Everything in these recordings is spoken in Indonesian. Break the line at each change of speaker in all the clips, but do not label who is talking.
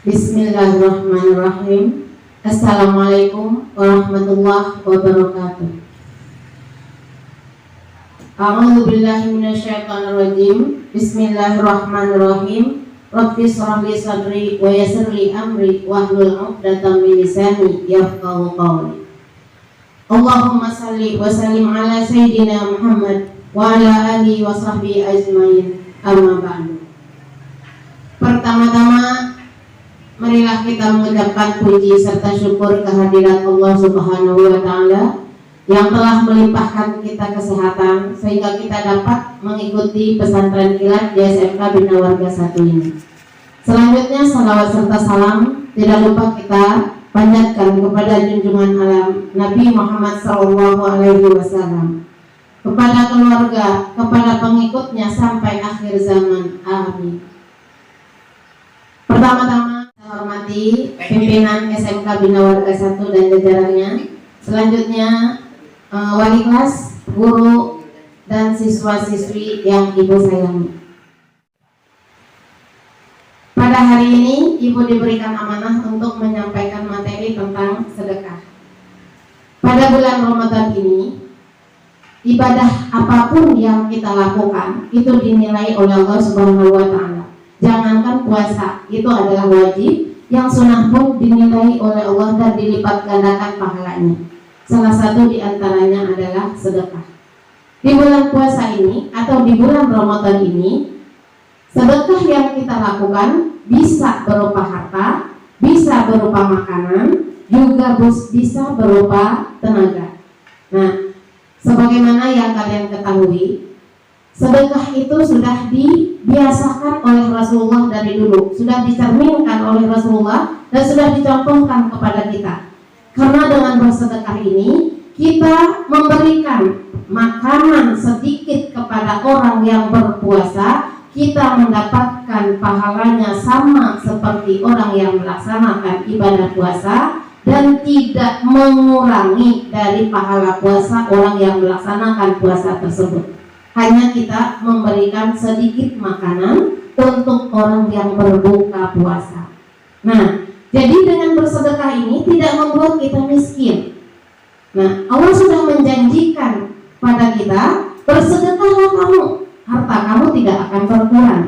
Bismillahirrahmanirrahim. Assalamualaikum warahmatullahi wabarakatuh. A'udzu billahi minasyaitonir rajim. Bismillahirrahmanirrahim. Rabbi shrah li sadri wa yassir li amri wahlul 'uqdatam min lisani yafqahu qawli. Allahumma shalli wa sallim ala sayyidina Muhammad wa ala alihi wa sahbihi ajmain. Amma ba'du. Pertama-tama, marilah kita mengucapkan puji serta syukur kehadirat Allah Subhanahu wa Ta'ala yang telah melimpahkan kita kesehatan sehingga kita dapat mengikuti pesantren kilat di SMK Bina Warga 1 ini. Selanjutnya, salawat serta salam tidak lupa kita panjatkan kepada junjungan alam Nabi Muhammad SAW, kepada keluarga, kepada pengikutnya sampai akhir zaman. Amin. Pertama-tama, hormati pimpinan SMK Bina Warga 1 dan jajarannya. Selanjutnya wali kelas, guru, dan siswa-siswi yang ibu sayangi. Pada hari ini ibu diberikan amanah untuk menyampaikan materi tentang sedekah. Pada bulan Ramadan ini, ibadah apapun yang kita lakukan itu dinilai oleh Allah Subhanahu wa Ta'ala. Jangankan puasa, itu adalah wajib, yang sunnah pun dinilai oleh Allah dan dilipat gandakan pahalanya. Salah satu diantaranya adalah sedekah. Di bulan puasa ini atau di bulan Ramadan ini, sedekah yang kita lakukan bisa berupa harta, bisa berupa makanan, juga bisa berupa tenaga. Nah, sebagaimana yang kalian ketahui, sedekah itu sudah dibiasakan oleh Rasulullah dari dulu, sudah dicerminkan oleh Rasulullah dan sudah dicontohkan kepada kita. Karena dengan bersedekah ini kita memberikan makanan sedikit kepada orang yang berpuasa, kita mendapatkan pahalanya sama seperti orang yang melaksanakan ibadah puasa dan tidak mengurangi dari pahala puasa orang yang melaksanakan puasa tersebut. Hanya kita memberikan sedikit makanan untuk orang yang berbuka puasa. Nah, jadi dengan bersedekah ini tidak membuat kita miskin. Nah, Allah sudah menjanjikan pada kita, bersedekahlah kamu, harta kamu tidak akan berkurang.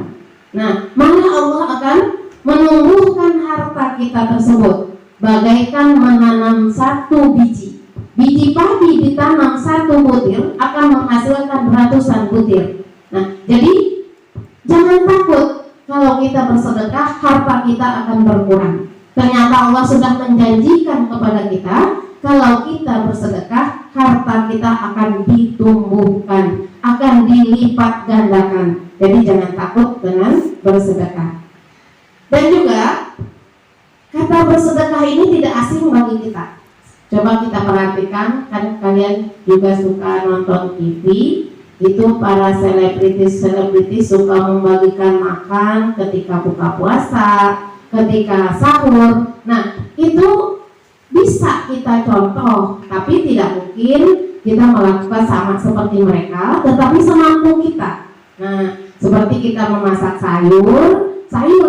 Nah, maka Allah akan menumbuhkan harta kita tersebut bagaikan menanam satu biji. Biji padi ditanam satu butir akan menghasilkan ratusan butir. Nah, jadi jangan takut kalau kita bersedekah harta kita akan berkurang. Ternyata Allah sudah menjanjikan kepada kita kalau kita bersedekah harta kita akan ditumbuhkan, akan dilipat gandakan. Jadi jangan takut dengan bersedekah. Dan juga kata bersedekah ini tidak asing bagi kita. Coba kita perhatikan, kan kalian juga suka nonton TV, itu para selebritis suka membagikan makan ketika buka puasa, ketika sahur. Nah, itu bisa kita contoh, tapi tidak mungkin kita melakukan sama seperti mereka, tetapi semampu kita. Nah, seperti kita memasak sayur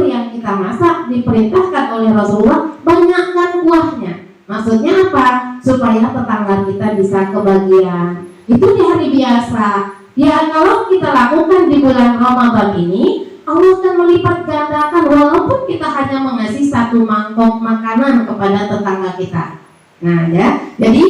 yang kita masak diperintahkan oleh Rasulullah, banyakkan kuahnya. Maksudnya apa? Supaya tetangga kita bisa kebagian. Itu di hari biasa. Ya, kalau kita lakukan di bulan Ramadan ini, Allah akan melipat gandakan walaupun kita hanya mengasih satu mangkok makanan kepada tetangga kita. Nah, ya. Jadi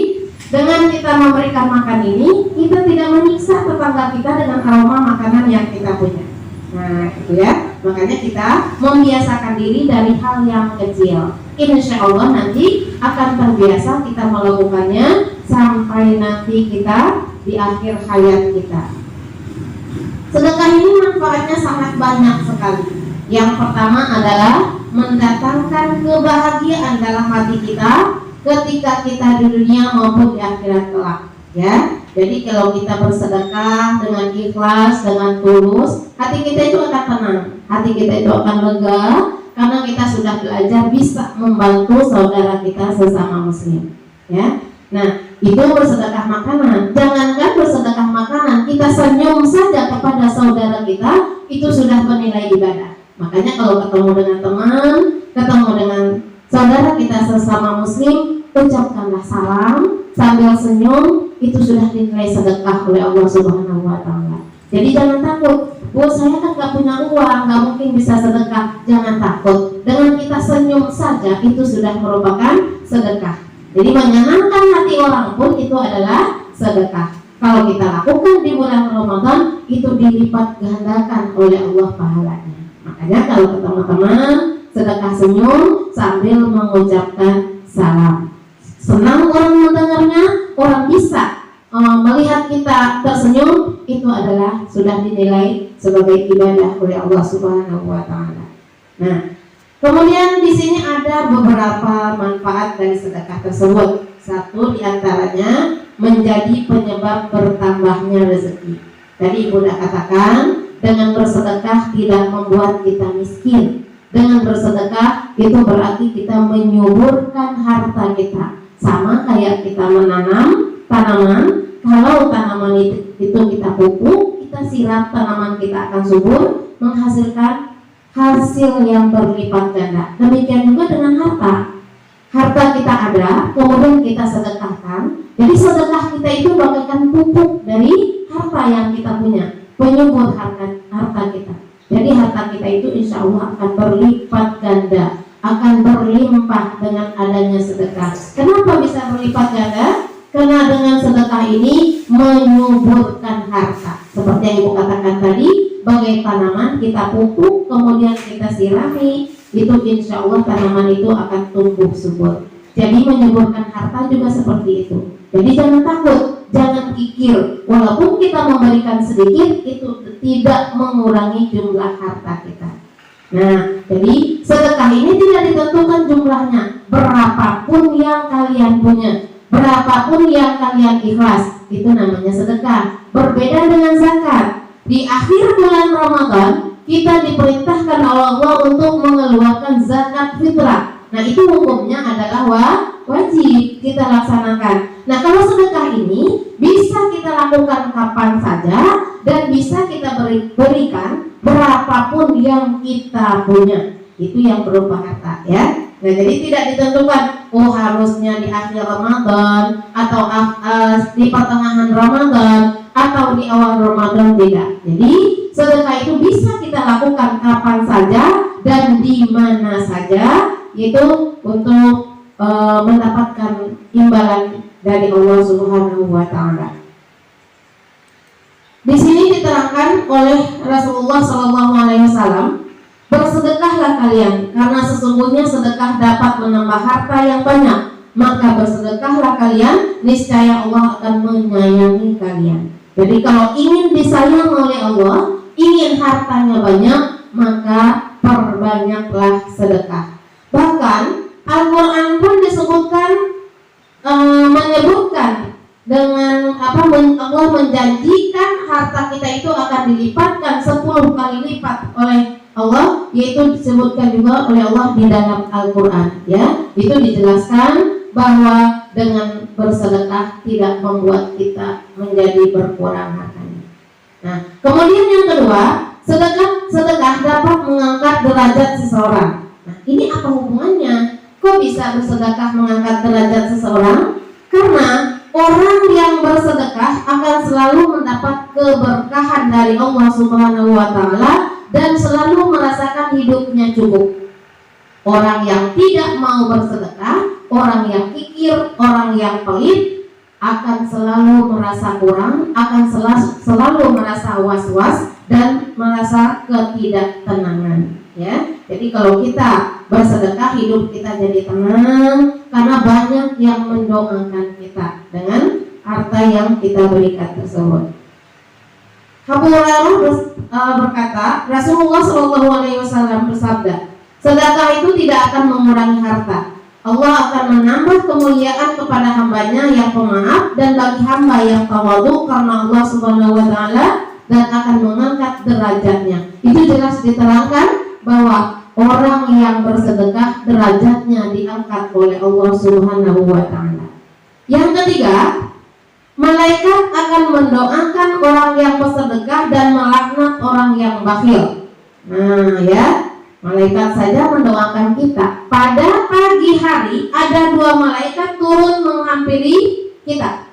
dengan kita memberikan makan ini, kita tidak menyiksa tetangga kita dengan aroma makanan yang kita punya. Nah, itu ya. Makanya kita membiasakan diri dari hal yang kecil. Insya Allah nanti akan terbiasa kita melakukannya sampai nanti kita di akhir hayat kita. Sedekah ini manfaatnya sangat banyak sekali. Yang pertama adalah mendatangkan kebahagiaan dalam hati kita ketika kita di dunia maupun di akhirat kelak. Ya, jadi kalau kita bersedekah dengan ikhlas, dengan tulus, hati kita itu akan tenang, hati kita itu akan lega, karena kita sudah belajar bisa membantu saudara kita sesama muslim. Ya, nah itu bersedekah makanan. Jangankan bersedekah makanan, kita senyum saja kepada saudara kita itu sudah bernilai ibadah. Makanya kalau ketemu dengan teman, ketemu dengan saudara kita sesama muslim, ucapkanlah salam sambil senyum, itu sudah dinilai sedekah oleh Allah Subhanahu wa taala. Jadi jangan takut, Bu, saya kan gak punya uang, gak mungkin bisa sedekah. Jangan takut, dengan kita senyum saja itu sudah merupakan sedekah. Jadi menyenangkan hati orang pun itu adalah sedekah. Kalau kita lakukan di bulan Ramadan, itu dilipat gandakan oleh Allah pahalanya. Makanya kalau ketemu teman, sedekah senyum sambil mengucapkan salam. Senang orang mendengarnya, orang bisa melihat kita tersenyum, itu adalah sudah dinilai sebagai ibadah oleh Allah Subhanahu wa taala. Nah, kemudian di sini ada beberapa manfaat dari sedekah tersebut. Satu diantaranya menjadi penyebab bertambahnya rezeki. Tadi Ibu sudah katakan, dengan bersedekah tidak membuat kita miskin. Dengan bersedekah itu berarti kita menyuburkan harta kita. Sama kayak kita menanam tanaman, kalau tanaman itu kita pupuk, kita siram, tanaman kita akan subur, menghasilkan hasil yang berlipat ganda. Demikian juga dengan harta. Harta kita ada, kemudian kita sedekahkan. Jadi sedekah kita itu bagaikan pupuk dari harta yang kita punya, penyubur harta kita. Jadi harta kita itu insya Allah akan berlipat ganda, akan berlimpah dengan adanya sedekah. Kenapa bisa berlipat ganda? Karena dengan sedekah ini menyuburkan harta. Seperti yang Ibu katakan tadi, bagai tanaman kita pupuk, kemudian kita sirami, itu insya Allah tanaman itu akan tumbuh subur. Jadi menyuburkan harta juga seperti itu. Jadi jangan takut, jangan kikir. Walaupun kita memberikan sedikit, itu tidak mengurangi jumlah harta kita. Nah, jadi sedekah ini tidak ditentukan jumlahnya. Berapapun yang kalian punya, berapapun yang kalian ikhlas, itu namanya sedekah. Berbeda dengan zakat. Di akhir bulan Ramadan, kita diperintahkan oleh Allah untuk mengeluarkan zakat fitrah. Nah, itu hukumnya adalah wajib kita laksanakan. Nah, kalau sedekah ini bisa kita lakukan kapan saja dan bisa kita berikan berapapun yang kita punya. Itu yang berupa harta, ya. Nah, jadi tidak ditentukan harusnya di akhir Ramadan atau di pertengahan Ramadan atau di awal Ramadan, tidak. Jadi sedekah itu bisa kita lakukan kapan saja dan di mana saja, yaitu untuk mendapatkan imbalan dari Allah Subhanahu wa taala. Di sini diterangkan oleh Rasulullah SAW, bersedekahlah kalian, karena sesungguhnya sedekah dapat menambah harta yang banyak. Maka bersedekahlah kalian, niscaya Allah akan menyayangi kalian. Jadi kalau ingin disayang oleh Allah, ingin hartanya banyak, maka perbanyaklah sedekah. Bahkan Al-Quran pun disebutkan menyebutkan dengan Allah menjanjikan harta kita itu akan dilipatkan 10 kali lipat oleh Allah, yaitu disebutkan juga oleh Allah di dalam Al-Quran, ya. Itu dijelaskan bahwa dengan bersedekah tidak membuat kita menjadi berkurang hartanya. Nah, kemudian yang kedua, sedekah dapat mengangkat derajat seseorang. Nah, ini apa hubungannya? Kok bisa bersedekah mengangkat derajat seseorang? Karena orang yang bersedekah akan selalu mendapat keberkahan dari Allah Subhanahu wa taala dan selalu merasakan hidupnya cukup. Orang yang tidak mau bersedekah, orang yang kikir, orang yang pelit akan selalu merasa kurang, akan selalu merasa was-was dan merasa ketidaktenangan, ya. Jadi kalau kita bersedekah, hidup kita jadi tenang karena banyak yang mendoakan kita dengan harta yang kita berikan tersebut. Abu Hurairah berkata, Rasulullah SAW bersabda, sedekah itu tidak akan mengurangi harta. Allah akan menambah kemuliaan kepada hambanya yang pemaaf dan bagi hamba yang tawadhu karena Allah Subhanahu wa taala, dan akan mengangkat derajatnya. Itu jelas diterangkan bahwa orang yang bersedekah derajatnya diangkat oleh Allah Subhanahu wa taala. Yang ketiga, malaikat akan mendoakan orang yang bersedekah dan melaknat orang yang bakhil. Nah, ya. Malaikat saja mendoakan kita. Pada pagi hari ada 2 malaikat turun menghampiri kita.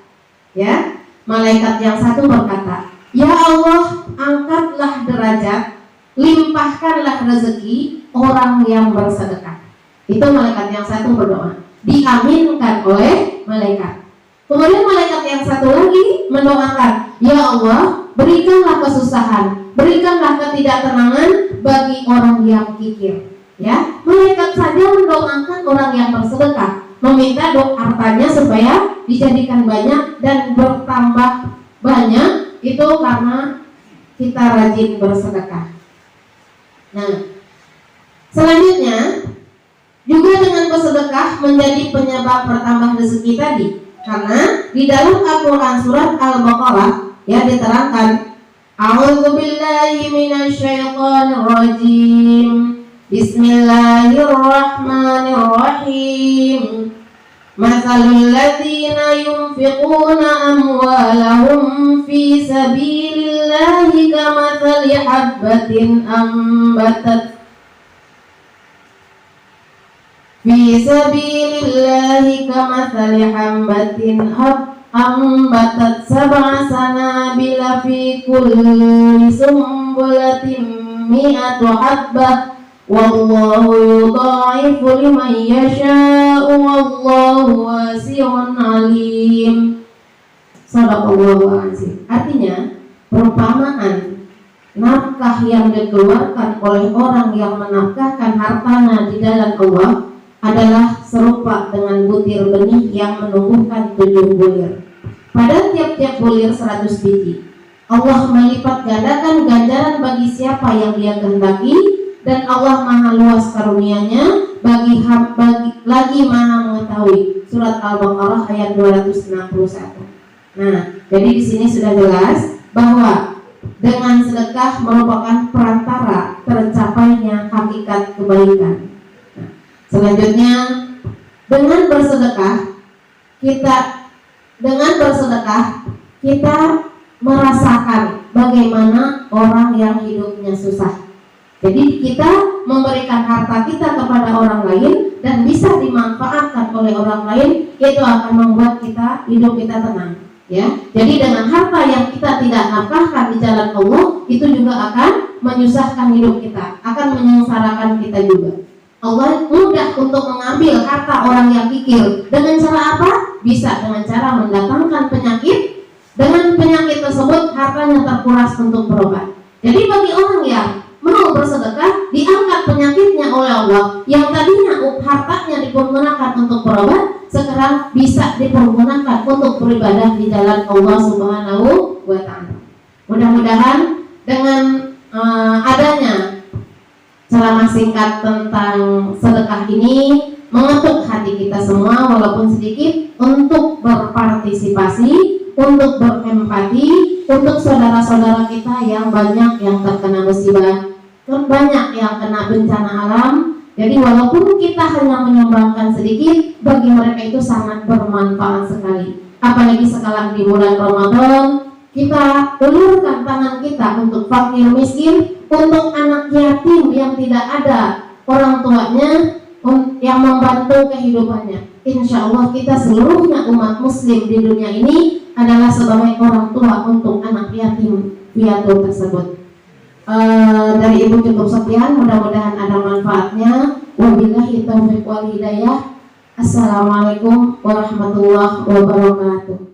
Ya, malaikat yang satu berkata, "Ya Allah, angkatlah derajat, limpahkanlah rezeki orang yang bersedekah." Itu malaikat yang satu berdoa. Diaminkan oleh malaikat. Kemudian malaikat yang satu lagi mendoakan, "Ya Allah, berikanlah kesusahan, berikanlah ketidaktenangan bagi orang yang kikir." Ya, malaikat saja mendoakan orang yang bersedekah, meminta hartanya supaya dijadikan banyak dan bertambah banyak, itu karena kita rajin bersedekah. Nah, selanjutnya juga dengan bersedekah menjadi penyebab bertambah rezeki tadi. Karena di dalam Al-Quran surat Al-Baqarah ya diterangkan, A'udzubillahi minasyaitonir rajim. Bismillahirrahmanirrahim. Matsalul ladzina yunfiquna amwalahum fi sabilillahi kamatsali habbatin ambatat fi sabilillahi kamatsali habbatin ambatat sab'a sanabila fi kulli sumbulatin mi'atu habbah wallahu yudha'ifu liman yasha'u wallahu wasi'un alim. Shadaqallahu azim. Artinya, perumpamaan nafkah yang dikeluarkan oleh orang yang menafkahkan hartanya di jalan Allah adalah serupa dengan butir benih yang menumbuhkan 7 bulir. Pada tiap-tiap bulir 100 biji. Allah melipat gandakan ganjaran bagi siapa yang Dia kehendaki, dan Allah Maha luas karunia-Nya lagi Maha mengetahui. Surat Al-Baqarah ayat 261. Nah, jadi di sini sudah jelas bahwa dengan sedekah merupakan perantara tercapainya hakikat kebaikan. Selanjutnya, dengan bersedekah kita merasakan bagaimana orang yang hidupnya susah. Jadi kita memberikan harta kita kepada orang lain dan bisa dimanfaatkan oleh orang lain, itu akan membuat hidup kita tenang. Ya, jadi dengan harta yang kita tidak nafkahkan di jalan Allah, itu juga akan menyusahkan hidup kita, akan menyengsarakan kita juga. Allah mudah untuk mengambil harta orang yang kikir. Dengan cara apa? Bisa dengan cara mendatangkan penyakit. Dengan penyakit tersebut hartanya terkuras untuk berobat. Jadi bagi orang yang mau bersedekah, diangkat penyakitnya oleh Allah. Yang tadinya hartanya dipergunakan untuk berobat, sekarang bisa dipergunakan untuk beribadah di jalan Allah Subhanahu wa Ta'ala. Mudah-mudahan dengan adanya ceramah singkat tentang sedekah ini mengetuk hati kita semua walaupun sedikit untuk berpartisipasi, untuk berempati untuk saudara-saudara kita yang banyak yang terkena musibah, banyak yang kena bencana alam. Jadi walaupun kita hanya menyumbangkan sedikit, bagi mereka itu sangat bermanfaat sekali. Apalagi sekarang di bulan Ramadan, kita ulurkan tangan kita untuk fakir miskin, untuk anak yatim yang tidak ada orang tuanya yang membantu kehidupannya. Insya Allah kita seluruhnya umat muslim di dunia ini adalah sebagai orang tua untuk anak yatim piatu tersebut. Dari Ibu cukup sekian, mudah-mudahan ada manfaatnya. Wabillahi taufiq wal hidayah. Assalamualaikum warahmatullahi wabarakatuh.